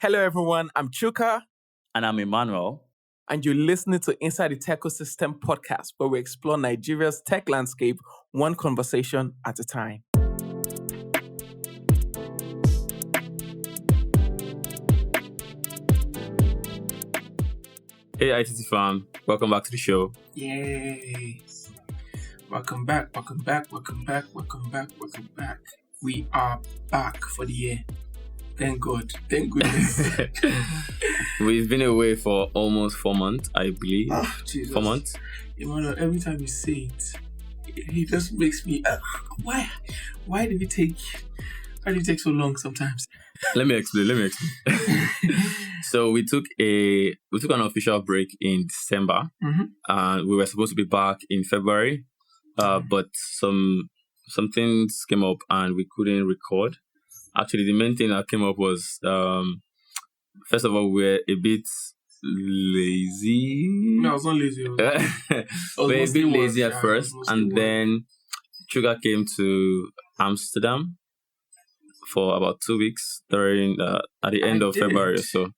Hello, everyone. I'm Chuka. And I'm Emmanuel. And you're listening to Inside the Techosystem podcast, where we explore Nigeria's tech landscape one conversation at a time. Hey, ITT fam. Welcome back to the show. Yay. Welcome back. We are back for the year. Thank God. Thank goodness. We've been away for almost 4 months, I believe. Oh, Jesus. 4 months? Emmanuel, every time you say it just makes me... Why did it take so long sometimes? Let me explain. So we took an official break in December. And we were supposed to be back in February. But some things came up and we couldn't record. Actually, the main thing that came up was, first of all, we're a bit lazy. No, I was not lazy. We're a bit lazy at first. And then Chuka came to Amsterdam for about 2 weeks during at the end of February or so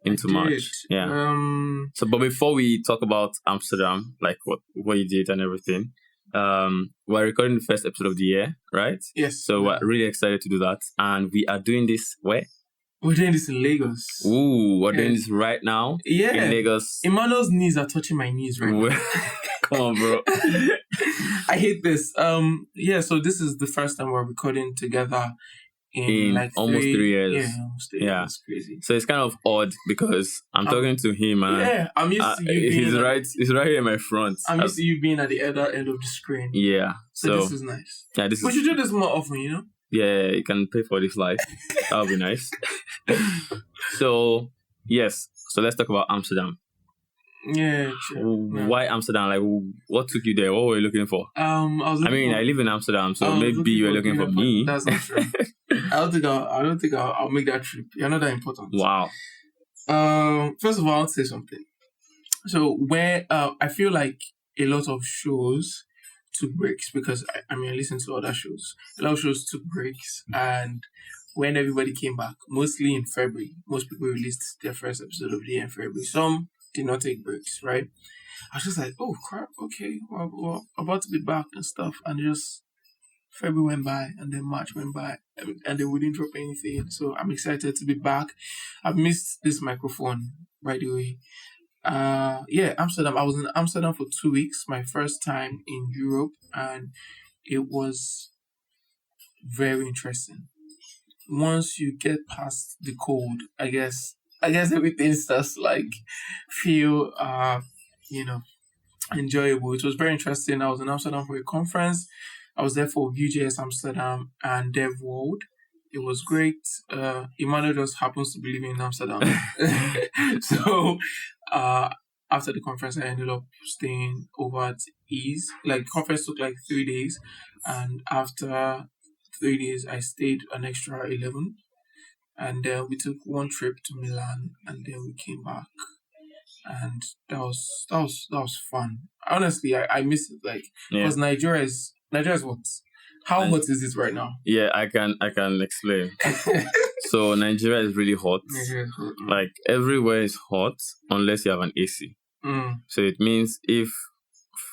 into March. Yeah. But before we talk about Amsterdam, like what you did and everything, we're recording the first episode of the year, right? Yes. So we're really excited to do that. And we are doing this where? We're doing this in Lagos. Ooh, we're doing this right now. Yeah. In Lagos. Emmanuel's knees are touching my knees right now. Come on, bro. I hate this. So this is the first time we're recording together in like almost 3 years. Yeah, almost 3 years. Yeah. It's crazy. So it's kind of odd because I'm talking to him and I'm used to you being he's right here in my front. I'm used to you being at the other end of the screen. Yeah. So this is nice. Yeah, we should do this more often, you know? Yeah, you can pay for this life. That would be nice. So yes. So let's talk about Amsterdam. Yeah, true. Why Amsterdam? Like, what took you there? What were you looking for? I live in Amsterdam, so maybe you were looking for me. That's not true. I don't think I'll make that trip. You're not that important. Wow. First of all, I want to say something. So where I feel like a lot of shows took breaks because I listen to other shows. A lot of shows took breaks, and when everybody came back, mostly in February, most people released their first episode of the year in February. Some did not take breaks, right? I was just like, oh crap, okay, well, about to be back and stuff, and just February went by, and then March went by, and they wouldn't drop anything. So I'm excited to be back. I've missed this microphone, by the way. Amsterdam. I was in Amsterdam for 2 weeks, my first time in Europe, and it was very interesting. Once you get past the cold, I guess everything starts like feel enjoyable. It was very interesting. I was in Amsterdam for a conference. I was there for Vue.js Amsterdam and Dev World. It was great. Emmanuel just happens to be living in Amsterdam. So after the conference, I ended up staying over at Ease. Like, the conference took like 3 days, and after 3 days, I stayed an extra 11. And we took one trip to Milan, and then we came back, and that was fun. Honestly, I miss it, like, because Nigeria is what? How hot is it right now? Yeah, I can explain. So Nigeria is really hot. Nigeria is hot. Like, everywhere is hot unless you have an AC. So it means if,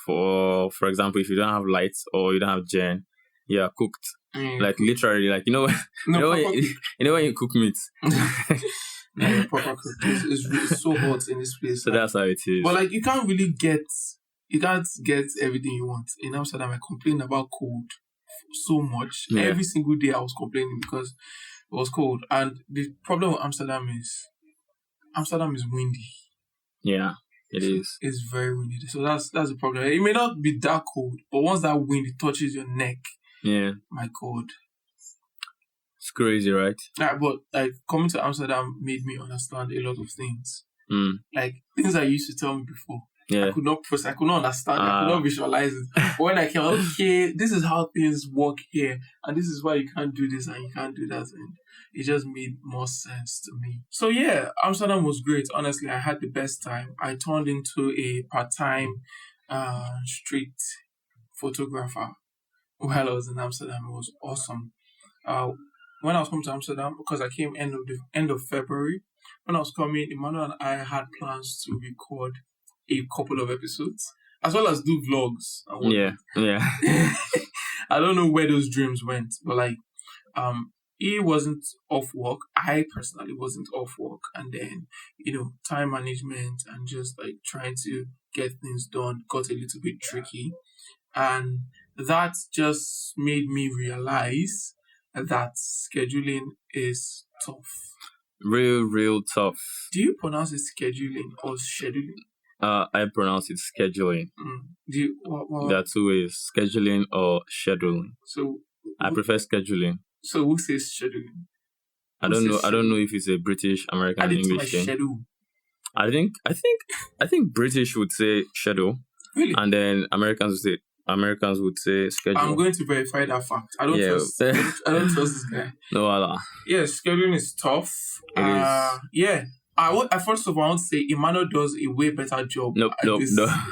for example, if you don't have lights or you don't have gen, you are cooked. Like, literally, like, when you cook meat. No, proper cook. It's so hot in this place. So that's how it is. But like, you can't get everything you want. In Amsterdam, I complained about cold so much. Yeah. Every single day I was complaining because it was cold. And the problem with Amsterdam is windy. Yeah, it is. It's very windy. So that's the problem. It may not be that cold, but once that wind touches your neck, yeah, my God, it's crazy, right? Yeah, but like, coming to Amsterdam made me understand a lot of things. Like, things I used to tell me before. Yeah. I could not understand. I could not visualize it. But when I came, okay, this is how things work here, and this is why you can't do this and you can't do that, and it just made more sense to me. So yeah, Amsterdam was great. Honestly, I had the best time. I turned into a part-time street photographer while I was in Amsterdam. It was awesome. when I was coming to Amsterdam, because I came end of February. When I was coming, Emmanuel and I had plans to record a couple of episodes, as well as do vlogs and Yeah, whatnot. yeah. I don't know where those dreams went, but like, he wasn't off work. I personally wasn't off work, and then time management and just like trying to get things done got a little bit tricky, and that just made me realize that scheduling is tough. Real tough. Do you pronounce it scheduling or scheduling? I pronounce it scheduling. Do you, what? There are two ways: scheduling or scheduling. So I prefer scheduling. So who says scheduling? I don't know. I don't know if it's a British, American, English thing. Schedule. I think British would say schedule, really, and then Americans would say schedule. I'm going to verify that fact. I don't trust. I don't trust this guy. No, Allah. Yes, scheduling is tough. It is. Yeah. I first of all want to say Emmanuel does a way better job no.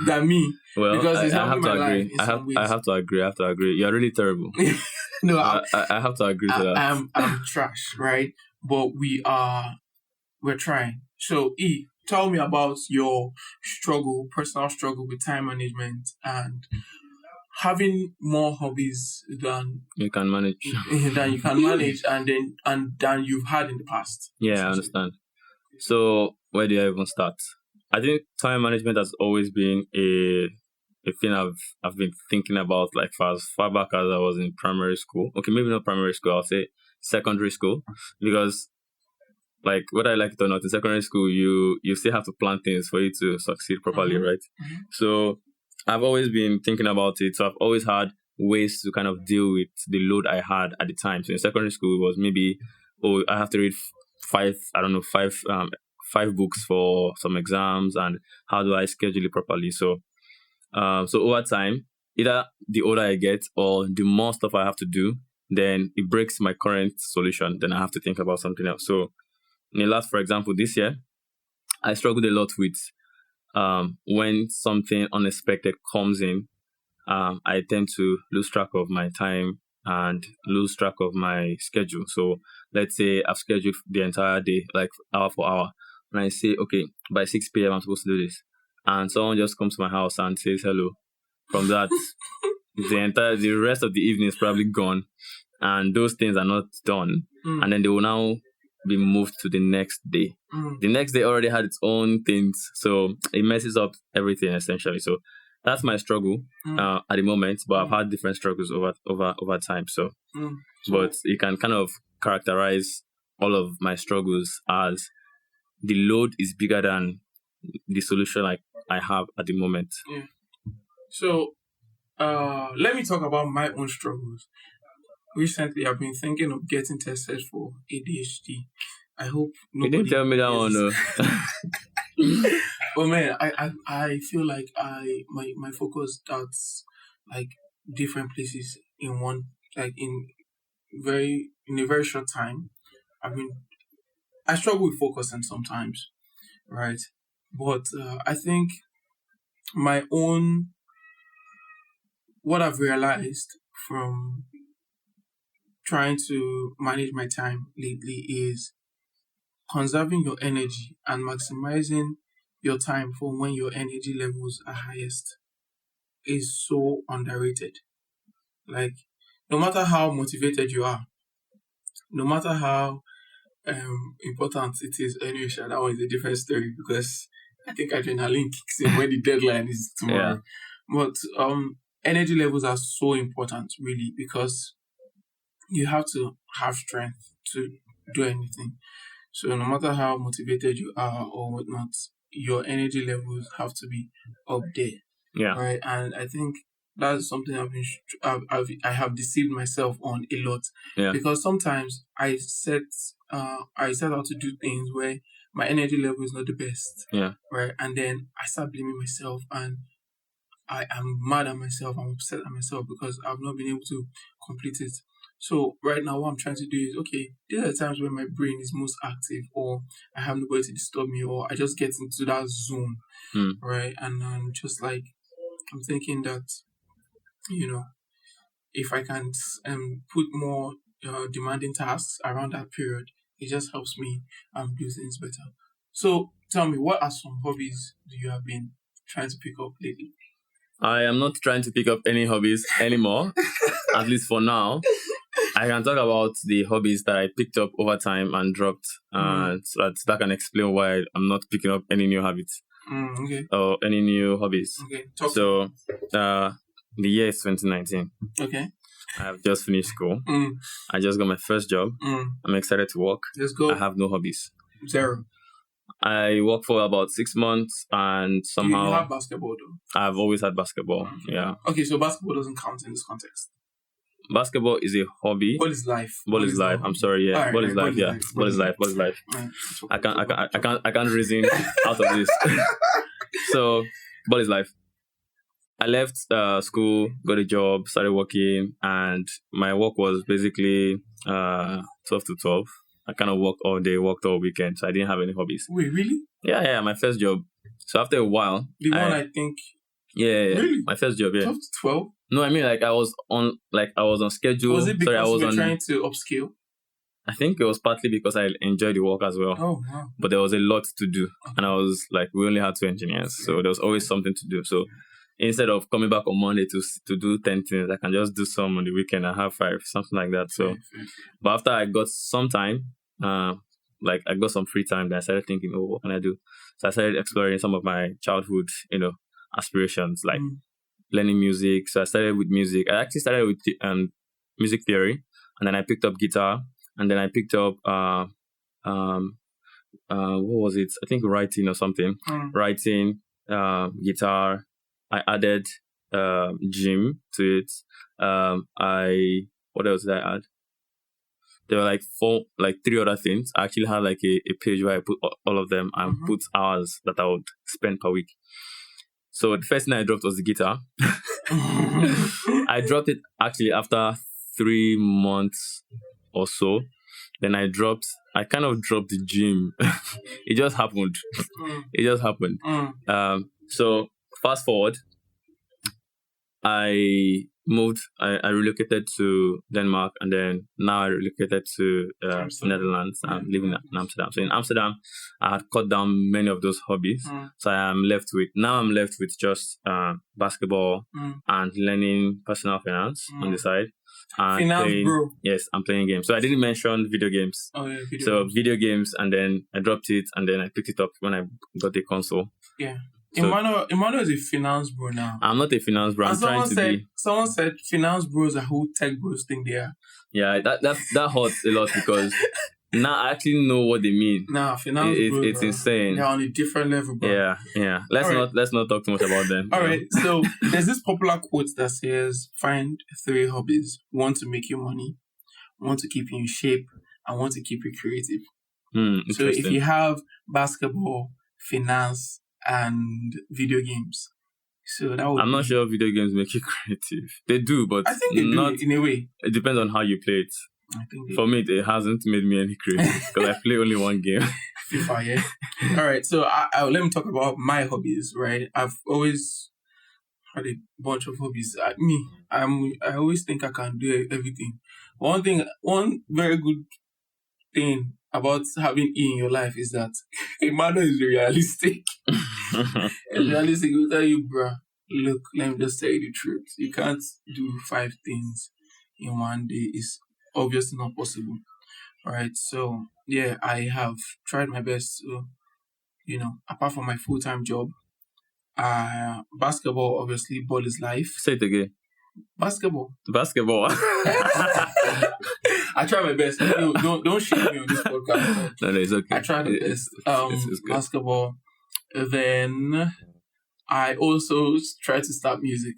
than me. Well, because I have to agree. I have to agree. You're really terrible. No, I have to agree to that. I'm trash, right? But we're trying. So tell me about your personal struggle with time management and having more hobbies than you can manage. and than you've had in the past. Yeah, I understand. So where do I even start? I think time management has always been a thing I've been thinking about like as far back as I was in primary school. Okay, maybe not primary school, I'll say secondary school. Because like whether I like it or not, in secondary school you still have to plan things for you to succeed properly, right? Mm-hmm. So I've always been thinking about it. So I've always had ways to kind of deal with the load I had at the time. So in secondary school it was maybe I have to read five books for some exams, and how do I schedule it properly? So over time, either the older I get or the more stuff I have to do, then it breaks my current solution. Then I have to think about something else. So for example, this year, I struggled a lot with when something unexpected comes in. I tend to lose track of my time and lose track of my schedule. So let's say I've scheduled the entire day, like hour for hour. And I say, okay, by 6 p.m. I'm supposed to do this. And someone just comes to my house and says hello. From that, the rest of the evening is probably gone. And those things are not done. And then they will now be moved to the next day. The next day already had its own things. So it messes up everything essentially. So that's my struggle at the moment, but I've had different struggles over time. So, but you can kind of characterize all of my struggles as the load is bigger than the solution I have at the moment. Yeah. So, let me talk about my own struggles. Recently, I've been thinking of getting tested for ADHD. I hope nobody. You didn't tell me that one, though. But man, I feel like my focus starts like different places in one, like in a very short time. I struggle with focusing sometimes, right? But I think what I've realized from trying to manage my time lately is conserving your energy and maximizing your time for when your energy levels are highest is so underrated. Like, no matter how motivated you are, no matter how important it is, anyway, that one is a different story because I think adrenaline kicks in when the deadline is tomorrow. Yeah. But energy levels are so important, really, because you have to have strength to do anything. So no matter how motivated you are or whatnot, your energy levels have to be up there. Yeah. Right. And I think that's something I have deceived myself on a lot. Yeah. Because sometimes I set out to do things where my energy level is not the best. Yeah. Right. And then I start blaming myself and I am mad at myself. I'm upset at myself because I've not been able to complete it. So right now, what I'm trying to do is, okay, these are the times when my brain is most active, or I have nobody to disturb me, or I just get into that zone, right? And I'm just like, I'm thinking that, if I can put more demanding tasks around that period. It just helps me do things better. So tell me, what are some hobbies do you have been trying to pick up lately? I am not trying to pick up any hobbies anymore, at least for now. I can talk about the hobbies that I picked up over time and dropped, so that can explain why I'm not picking up any new habits or any new hobbies. Okay. So, the year is 2019. Okay. I have just finished school. I just got my first job. I'm excited to work. Let's go. I have no hobbies. Zero. I worked for about 6 months and somehow... You have basketball though? I've always had basketball, yeah. Okay, so basketball doesn't count in this context. Basketball is a hobby. Ball is life. Ball is life. I'm sorry, yeah. Ball is life, yeah. Ball is life. Ball is life. I can't reason out of this. So, ball is life. I left school, got a job, started working, and my work was basically 12 to 12. I kind of worked all day, worked all weekend, so I didn't have any hobbies. Wait, really? Yeah, my first job. So after a while... I think... Yeah. Really? My first job, yeah. 12 to 12? No, I mean, I was on schedule. Was it because you were trying to upskill? I think it was partly because I enjoyed the work as well. Oh, wow. But there was a lot to do. And I was we only had 2 engineers. So there was always something to do. So instead of coming back on Monday to do 10 things, I can just do some on the weekend and have 5, something like that. So, but after I got some time, I got some free time, then I started thinking, what can I do? So I started exploring some of my childhood, aspirations, like learning music. So I started with music. I actually started with music theory, and then I picked up guitar, and then I picked up what was it? I think writing or something. Writing, guitar. I added gym to it. What else did I add? There were 3 other things. I actually had a page where I put all of them and put hours that I would spend per week. So the first thing I dropped was the guitar. I dropped it actually after 3 months or so. Then I kind of dropped the gym. It just happened. So fast forward, I moved. I relocated to Denmark, and then now I relocated to Netherlands. I'm living in Amsterdam. So in Amsterdam, I had cut down many of those hobbies. So I'm left with just basketball and learning personal finance on the side. And finance, bro. Yes, I'm playing games. So I didn't mention video games. Oh yeah, video games, and then I dropped it, and then I picked it up when I got the console. Yeah. So, Emmanuel is a finance bro now. I'm not a finance bro. Someone said finance bros are who tech bros think they are. Yeah, that hurts a lot because now I actually know what they mean. Nah, finance bros. It's insane. They're on a different level, bro. Yeah. Let's not talk too much about them. All right. So there's this popular quote that says, "Find 3 hobbies: 1 to make you money, 1 to keep you in shape, and 1 to keep you creative." So if you have basketball, finance, and video games, so that would... I'm not sure video games make you creative. They do, but I think they do in a way. It depends on how you play it. I think for me, it hasn't made me any creative because I play only one game. FIFA, yeah. All right, so let me talk about my hobbies. Right, I've always had a bunch of hobbies. I always think I can do everything. One very good thing about having E in your life is that Emmanuel is realistic. Realistic will tell you, bruh, look, let me just tell you the truth. You can't do 5 things in one day. It's obviously not possible. Alright, so yeah, I have tried my best to, apart from my full-time job, basketball, obviously, ball is life. Say it again. Basketball. I try my best. Don't shame me on this podcast. No, it's okay. I try my best. It's basketball. Then I also try to start music.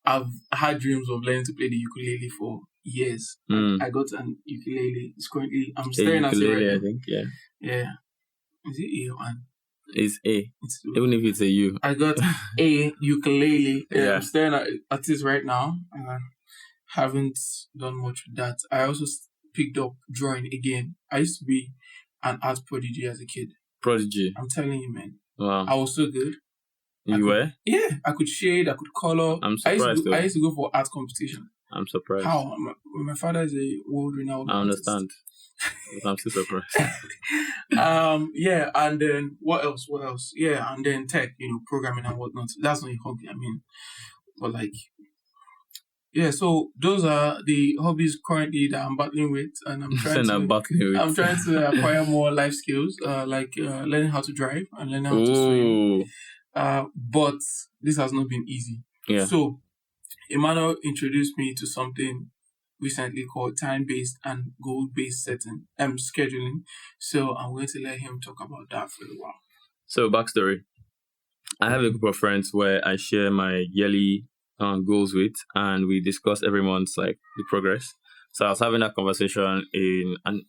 I've had dreams of learning to play the ukulele for years. I got an ukulele. It's currently... I'm staring at it right now. I think, yeah. Yeah. Is it A or N? It's A. Even if it's a U. I got a ukulele. Yeah. I'm staring at it right now. Haven't done much with that. I also picked up drawing again. I used to be an art prodigy as a kid. Prodigy? I'm telling you, man. Wow. I was so good. You were? Yeah. I could shade, I could color. I'm surprised I used to go for art competition. I'm surprised. How? My father is a world-renowned I artist. understand. But I'm still surprised. Yeah, and then what else? What else? Yeah, and then tech, programming and whatnot. That's not a hobby. I mean, but like, yeah. So those are the hobbies currently that I'm battling with, and I'm trying to acquire more life skills, like learning how to drive and learning how to swim. But this has not been easy. Yeah. So Emmanuel introduced me to something recently called time-based and goal-based scheduling. So I'm going to let him talk about that for a while. So backstory. I have a group of friends where I share my yearly goals with, and we discuss every month like the progress. So I was having that conversation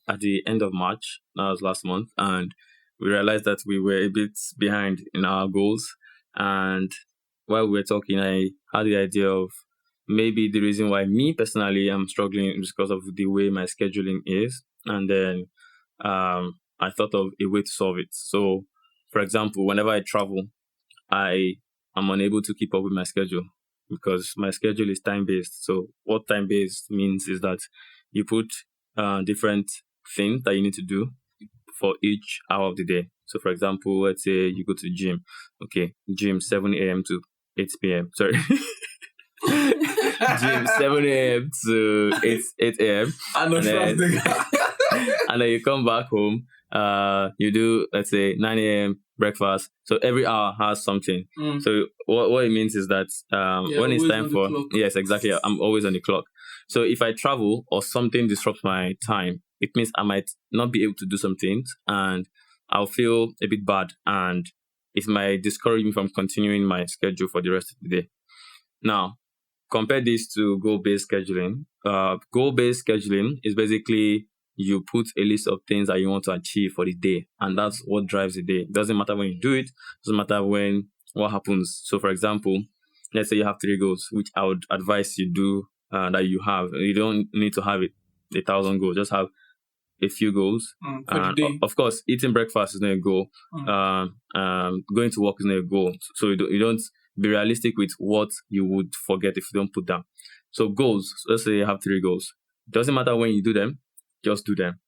at the end of March. That was last month, and we realized that we were a bit behind in our goals. And while we were talking, I had the idea of maybe the reason why me personally I'm struggling is because of the way my scheduling is. And then I thought of a way to solve it. So, for example, whenever I travel, I am unable to keep up with my schedule because my schedule is time-based. So what time-based means is that you put different things that you need to do for each hour of the day. So, for example, let's say you go to the gym. Okay, gym 7 a.m. to 8 p.m. Sorry. Gym 7 a.m. to 8 a.m. And then you come back home. You do, let's say, 9 a.m. breakfast. So every hour has something. So what it means is that when it's time for... Yes, exactly. I'm always on the clock. So if I travel or something disrupts my time, it means I might not be able to do some things and I'll feel a bit bad and it might discourage me from continuing my schedule for the rest of the day. Now, compare this to goal-based scheduling. Goal-based scheduling is basically you put a list of things that you want to achieve for the day, and that's what drives the day. It doesn't matter when you do it. It doesn't matter what happens. So, for example, let's say you have 3 goals, which I would advise you do that you have. You don't need to have 1,000 goals. Just have a few goals. For the day. Of course, eating breakfast is not a goal. Going to work is not a goal. So you don't be realistic with what you would forget if you don't put down. So goals, let's say you have 3 goals. It doesn't matter when you do them, just do them.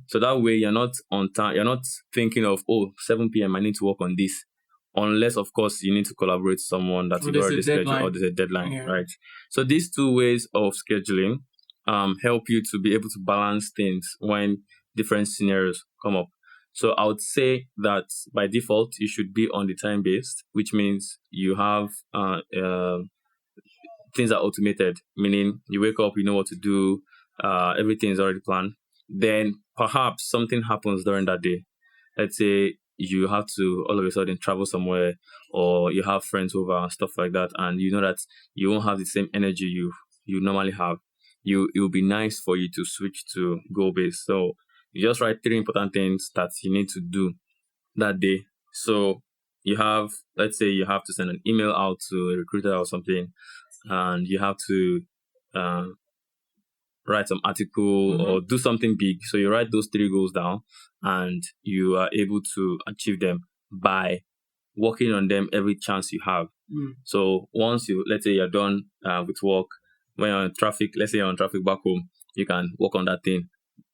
So that way you're not on time. You're not thinking of, 7 p.m. I need to work on this. Unless, of course, you need to collaborate with someone that you've already scheduled or there's a deadline, right? So these 2 ways of scheduling help you to be able to balance things when different scenarios come up. So I would say that by default, you should be on the time-based, which means you have things are automated, meaning you wake up, you know what to do, everything is already planned. Then perhaps something happens during that day. Let's say you have to all of a sudden travel somewhere or you have friends over and stuff like that, and you know that you won't have the same energy you normally have. It will be nice for you to switch to goal-based. So you just write 3 important things that you need to do that day. So let's say you have to send an email out to a recruiter or something, and you have to write some article or do something big. So you write those 3 goals down and you are able to achieve them by working on them every chance you have. So once let's say you're done with work, when you're in traffic, let's say you're on traffic back home, you can work on that thing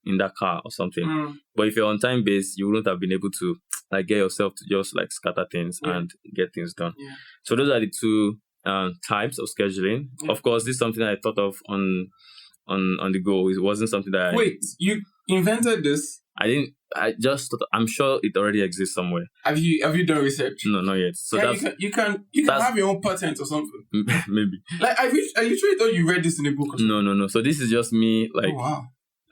in that car or something. But if you're on time base, you wouldn't have been able to get yourself to just scatter things and get things done. So those are the 2 types of scheduling. Of course, this is something I thought of on the go. It wasn't something that Wait, you invented this? I didn't. I just thought. I'm sure it already exists somewhere. Have you done research? No, not yet. So you can have your own patent or something. Maybe. Are you sure you thought you read this in a book or something? No. So this is just me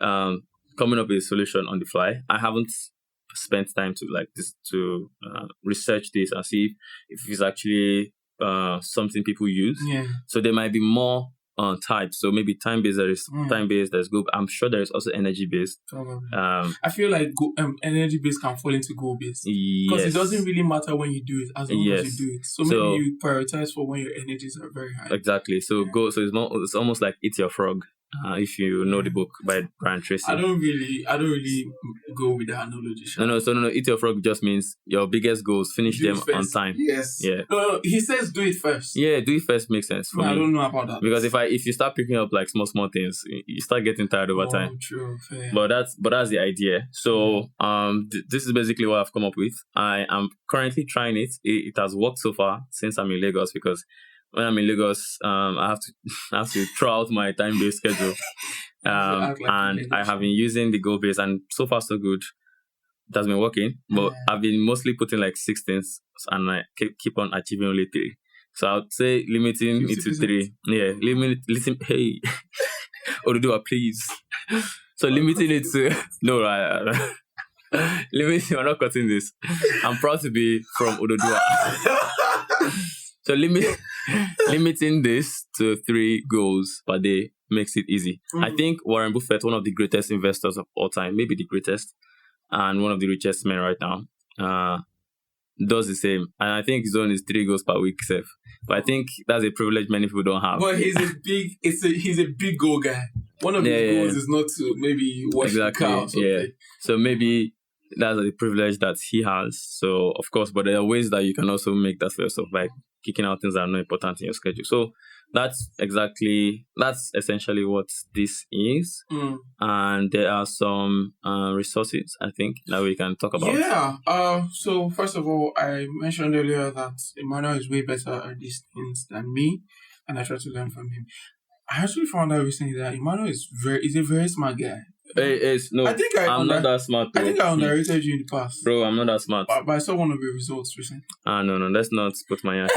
coming up with a solution on the fly. I haven't spent time to research this and see if it's actually something people use. So there might be more types. So maybe time-based, there is time-based, there's goal. I'm sure there is also energy-based. I feel like energy-based can fall into goal-based. Because it doesn't really matter when you do it, as long as you do it. So maybe you prioritize for when your energies are very high. Exactly. So it's almost like eat your frog. if you know the book by Brian Tracy. I don't really go with that analogy. No. Eat your frog just means your biggest goals, finish them on time. Yes. Yeah. No, he says do it first. Yeah, do it first makes sense for me. I don't know about that. Because if you start picking up like small things, you start getting tired over time. True. Fair. But that's the idea. So this is basically what I've come up with. I am currently trying it. It has worked so far since I'm in Lagos, because when I'm in Lagos, I have to throw out my time-based schedule. And I have been using the goal-based, and so far so good. It has been working, but I've been mostly putting like 6 things, and I keep on achieving only 3. So I would say limiting it to 3. Yeah, listen. Hey, Oduduwa, please. So limiting it to no, right. Limiting. I'm not cutting this. I'm proud to be from Oduduwa. So limiting this to 3 goals per day makes it easy. I think Warren Buffett, one of the greatest investors of all time, maybe the greatest, and one of the richest men right now, does the same. And I think his own is 3 goals per week, safe. But I think that's a privilege many people don't have. But he's a big goal guy. One of his goals is not to maybe wash the car or something. Yeah. So maybe that's a privilege that he has. So of course, but there are ways that you can also make that for yourself, like kicking out things that are not important in your schedule. So that's essentially what this is. And there are some resources, I think, that we can talk about. Yeah. So first of all, I mentioned earlier that Emmanuel is way better at these things than me, and I try to learn from him. I actually found out recently that Emmanuel is a very smart guy. No, I'm not that smart, bro. I think I underrated you in the past. Bro, I'm not that smart. But I saw one of your results recently. No, let's not put my hand.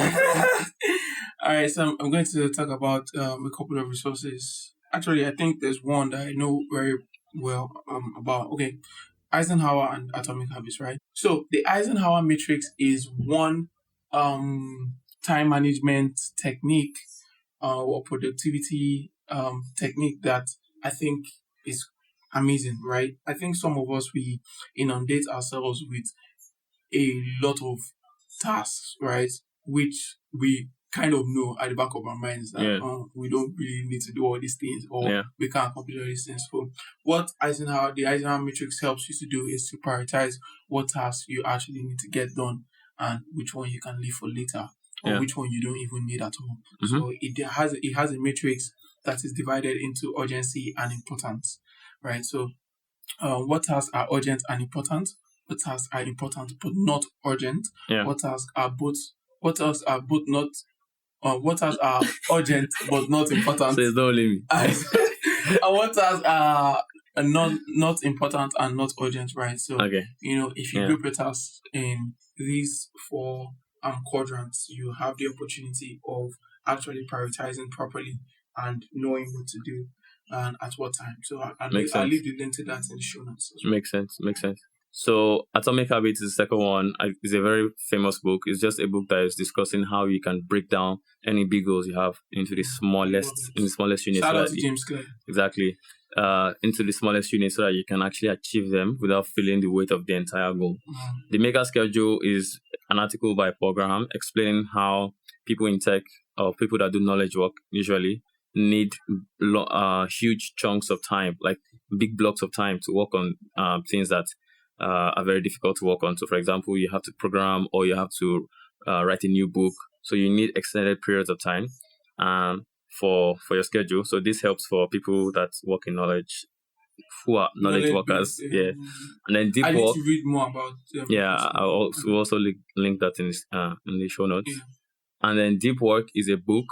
Alright, so I'm going to talk about a couple of resources. Actually, I think there's one that I know very well about. Okay, Eisenhower and Atomic Habits, right? So the Eisenhower matrix is one time management technique or productivity technique that I think is amazing, right? I think some of us, we inundate ourselves with a lot of tasks, right? Which we kind of know at the back of our minds that we don't really need to do all these things, or we can't accomplish all these things. So what the Eisenhower matrix helps you to do is to prioritize what tasks you actually need to get done and which one you can leave for later, or which one you don't even need at all. So it has a matrix that is divided into urgency and importance, right? So what tasks are urgent and important? What tasks are important but not urgent? What tasks are not what tasks are urgent but not important? So don't leave me. And what tasks are not important and not urgent, right? So if you group your tasks in these 4 quadrants, you have the opportunity of actually prioritizing properly and knowing what to do and at what time. So I'll leave the link to that in the show notes. Makes sense. So Atomic Habits is the second one. It's a very famous book. It's just a book that is discussing how you can break down any big goals you have into the smallest units. Shout out to James Clear. Exactly. Into the smallest units so that you can actually achieve them without feeling the weight of the entire goal. The Mega Schedule is an article by Paul Graham explaining how people in tech, or people that do knowledge work usually, need huge chunks of time, like big blocks of time to work on things that are very difficult to work on. So for example, you have to program, or you have to write a new book. So you need extended periods of time for your schedule. So this helps for people that work in knowledge, who are knowledge workers. Yeah. And then deep work. I need to read more about I'll also link that in the show notes. And then deep work is a book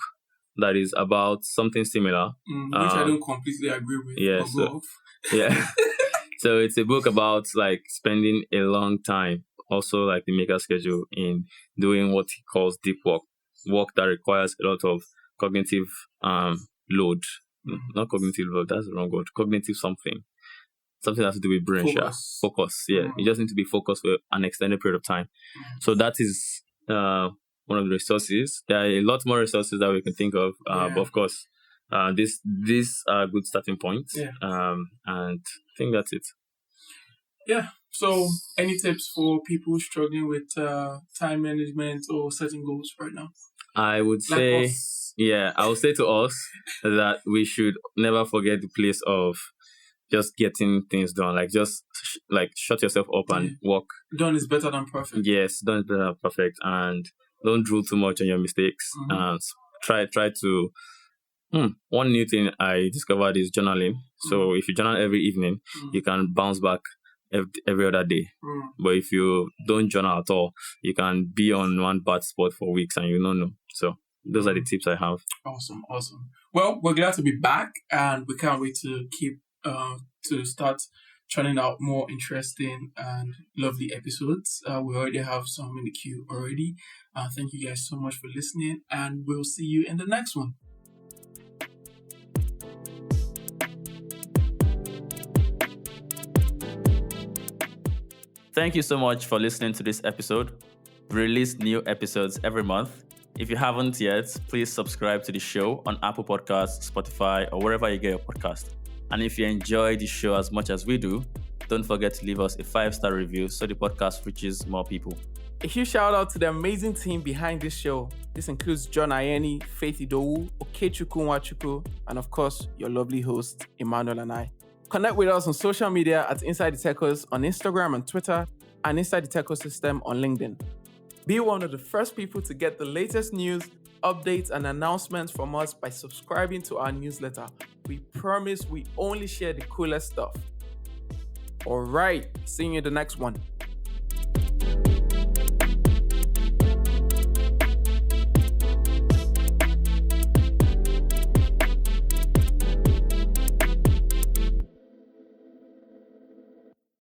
that is about something similar. Which I don't completely agree with. So it's a book about like spending a long time, also like the Mega Schedule, in doing what he calls deep work that requires a lot of cognitive load. Not cognitive load, that's the wrong word. Cognitive something that has to do with brain focus. You just need to be focused for an extended period of time. So that is one of the resources. There are a lot more resources that we can think of, but of course, these are good starting points. And I think that's it. So any tips for people struggling with time management or setting goals right now? I would say Yeah, I would say to us that we should never forget the place of just getting things done. Like just shut yourself up and work. Done is better than perfect. Yes, done is better than perfect, and don't drool too much on your mistakes. And try to. One new thing I discovered is journaling. So if you journal every evening, you can bounce back every other day. But if you don't journal at all, you can be on one bad spot for weeks and you don't know. So those are the tips I have. Awesome. Well, we're glad to be back, and we can't wait to keep to start churning out more interesting and lovely episodes. We already have some in the queue already. Thank you guys so much for listening, and we'll see you in the next one. Thank you so much for listening to this episode. We release new episodes every month. If you haven't yet, please subscribe to the show on Apple Podcasts, Spotify, or wherever you get your podcast. And if you enjoy the show as much as we do, don't forget to leave us a 5-star review so the podcast reaches more people. A huge shout out to the amazing team behind this show. This includes John Ayeni, Faith Idowu, Okechukwu, and of course, your lovely host, Emmanuel and I. Connect with us on social media at Inside the Techos on Instagram and Twitter, and Inside the Techosystem on LinkedIn. Be one of the first people to get the latest news, updates, and announcements from us by subscribing to our newsletter. We promise we only share the coolest stuff. All right, see you in the next one.